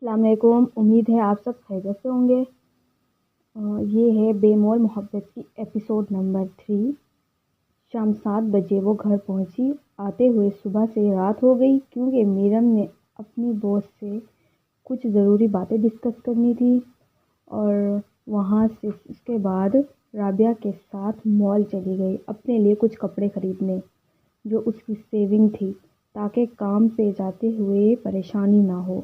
السلام علیکم، امید ہے آپ سب خیریت سے ہوں گے۔ یہ ہے بے مول محبت کی ایپیسوڈ نمبر 3۔ شام 7 بجے وہ گھر پہنچی۔ آتے ہوئے صبح سے رات ہو گئی کیونکہ میرم نے اپنی دوست سے کچھ ضروری باتیں ڈسکس کرنی تھی اور وہاں سے اس کے بعد رابعہ کے ساتھ مال چلی گئی اپنے لیے کچھ کپڑے خریدنے جو اس کی سیونگ تھی تاکہ کام پہ جاتے ہوئے پریشانی نہ ہو۔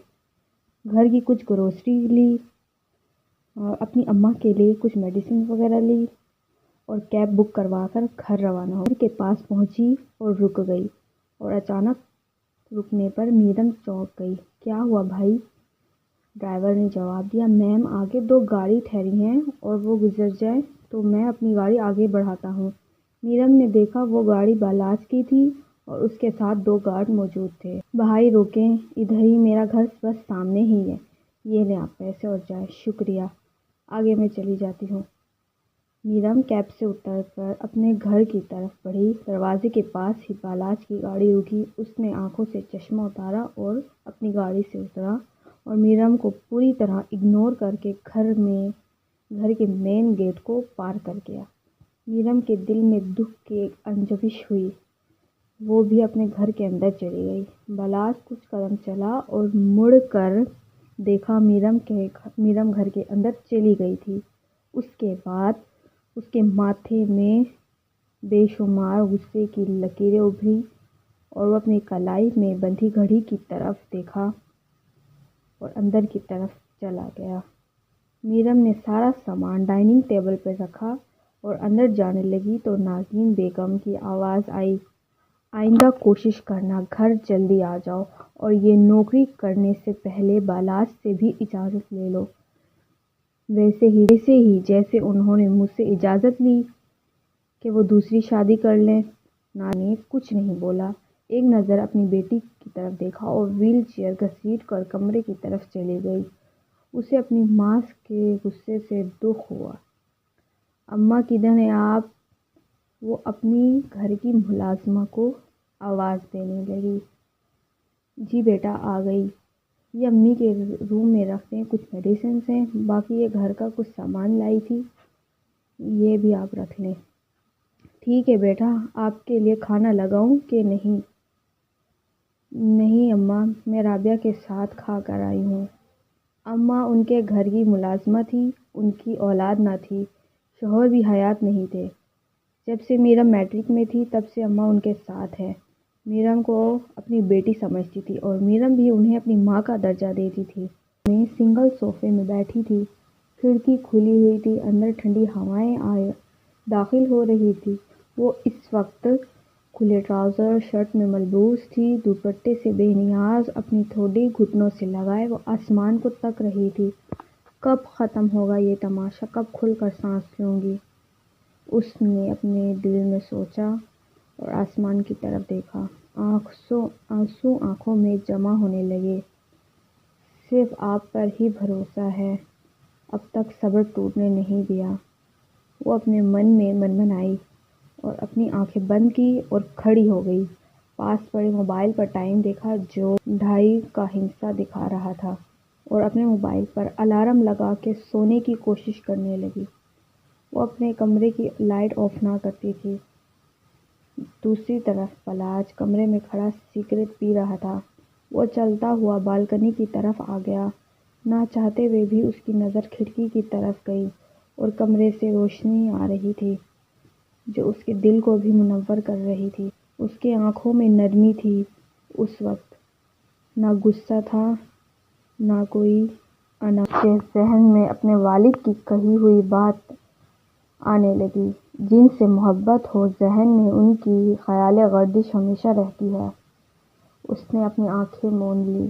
گھر کی کچھ گروسری لی اور اپنی اماں کے لیے کچھ میڈیسن وغیرہ لی اور کیب بک کروا کر گھر روانہ ہو۔ گھر کے پاس پہنچی اور رک گئی اور اچانک رکنے پر میرم چونک گئی۔ کیا ہوا بھائی؟ ڈرائیور نے جواب دیا، میم آگے 2 گاڑی ٹھہری ہیں اور وہ گزر جائیں تو میں اپنی گاڑی آگے بڑھاتا ہوں۔ میرم نے دیکھا وہ گاڑی بالاج کی تھی اور اس کے ساتھ 2 گارڈ موجود تھے۔ بھائی روکیں، ادھر ہی میرا گھر بس سامنے ہی ہے، یہ لیں آپ پیسے اور جائیں۔ شکریہ، آگے میں چلی جاتی ہوں۔ میرم کیب سے اتر کر اپنے گھر کی طرف بڑھی۔ دروازے کے پاس ہی بالاج کی گاڑی رکی۔ اس نے آنکھوں سے چشمہ اتارا اور اپنی گاڑی سے اترا اور میرم کو پوری طرح اگنور کر کے گھر کے مین گیٹ کو پار کر گیا۔ میرم کے دل میں دکھ کی ایک انجوش ہوئی۔ وہ بھی اپنے گھر کے اندر چلی گئی۔ بالاج کچھ قدم چلا اور مڑ کر دیکھا میرم گھر کے اندر چلی گئی تھی۔ اس کے بعد اس کے ماتھے میں بے شمار غصے کی لکیریں ابھری اور وہ اپنی کلائی میں بندھی گھڑی کی طرف دیکھا اور اندر کی طرف چلا گیا۔ میرم نے سارا سامان ڈائننگ ٹیبل پر رکھا اور اندر جانے لگی تو ناظرین بیگم کی آواز آئی، آئندہ کوشش کرنا گھر جلدی آ جاؤ اور یہ نوکری کرنے سے پہلے بالاج سے بھی اجازت لے لو، ویسے ہی جیسے انہوں نے مجھ سے اجازت لی کہ وہ دوسری شادی کر لیں۔ ناظرین نے کچھ نہیں بولا، ایک نظر اپنی بیٹی کی طرف دیکھا اور ویل چیئر گھسیٹ کر کمرے کی طرف چلی گئی۔ اسے اپنی ماں کے غصے سے دکھ ہوا۔ اماں کدھر ہیں آپ؟ وہ اپنی گھر کی ملازمہ کو آواز دینے لگی۔ جی بیٹا آ گئی، یہ امی کے روم میں رکھ دیں، کچھ میڈیسنز ہیں، باقی یہ گھر کا کچھ سامان لائی تھی، یہ بھی آپ رکھ لیں۔ ٹھیک ہے بیٹا، آپ کے لیے کھانا لگاؤں کہ نہیں؟ نہیں اماں، میں رابعہ کے ساتھ کھا کر آئی ہوں۔ اماں ان کے گھر کی ملازمہ تھی، ان کی اولاد نہ تھی، شوہر بھی حیات نہیں تھے۔ جب سے میرم میٹرک میں تھی تب سے اماں ان کے ساتھ ہے۔ میرم کو اپنی بیٹی سمجھتی تھی اور میرم بھی انہیں اپنی ماں کا درجہ دیتی تھی۔ میں سنگل صوفے میں بیٹھی تھی، کھڑکی کھلی ہوئی تھی، اندر ٹھنڈی ہوائیں داخل ہو رہی تھی۔ وہ اس وقت کھلے ٹراؤزر شرٹ میں ملبوس تھی، دوپٹے سے بے نیاز، اپنی ٹھوڈی گھٹنوں سے لگائے وہ آسمان کو تک رہی تھی۔ کب ختم ہوگا یہ تماشا، کب کھل کر سانس لوں گی؟ اس نے اپنے دل میں سوچا اور آسمان کی طرف دیکھا۔ آنسو آنکھوں میں جمع ہونے لگے۔ صرف آپ پر ہی بھروسہ ہے، اب تک صبر ٹوٹنے نہیں دیا، وہ اپنے من میں منمنائی اور اپنی آنکھیں بند کی اور کھڑی ہو گئی۔ پاس پڑے موبائل پر ٹائم دیکھا جو 2:30 کا ہندسہ دکھا رہا تھا اور اپنے موبائل پر الارم لگا کے سونے کی کوشش کرنے لگی۔ وہ اپنے کمرے کی لائٹ آف نہ کرتی تھی۔ دوسری طرف بالاج کمرے میں کھڑا سگریٹ پی رہا تھا۔ وہ چلتا ہوا بالکنی کی طرف آ گیا۔ نہ چاہتے ہوئے بھی اس کی نظر کھڑکی کی طرف گئی اور کمرے سے روشنی آ رہی تھی جو اس کے دل کو بھی منور کر رہی تھی۔ اس کی آنکھوں میں نرمی تھی۔ اس وقت نہ غصہ تھا نہ کوئی اناڑی۔ اس کے ذہن میں اپنے والد کی کہی ہوئی بات آنے لگی، جن سے محبت ہو ذہن میں ان کی خیال گردش ہمیشہ رہتی ہے۔ اس نے اپنی آنکھیں موند لی۔